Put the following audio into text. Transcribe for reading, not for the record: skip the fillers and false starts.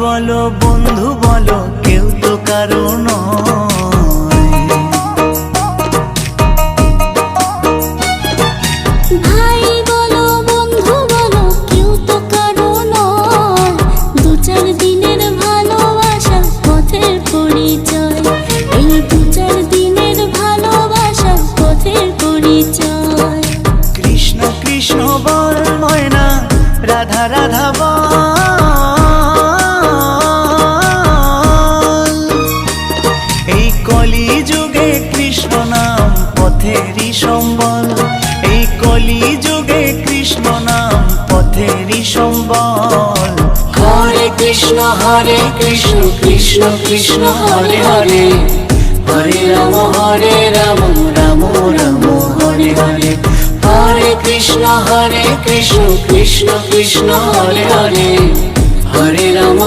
বলো বন্ধু বলো কেউ তো কারো নয়। ভাই বলো বন্ধু বলো কেউ তো কারো নয়। দু চার দিনের ভালোবাসার পথের পরিচয়, এই দু চার দিনের ভালোবাসার পথের পরিচয়। কৃষ্ণ কৃষ্ণ বল ময়না, রাধা রাধা বল। এই কলি যুগে কৃষ্ণ নাম পথেরই সম্বল, এই কলি যুগে কৃষ্ণ নাম পথেরই সম্বল। হরে কৃষ্ণ কৃষ্ণ কৃষ্ণ হরে হরে, হরে রাম রাম রাম হরে হরে। হরে কৃষ্ণ কৃষ্ণ কৃষ্ণ হরে হরে, হরে রাম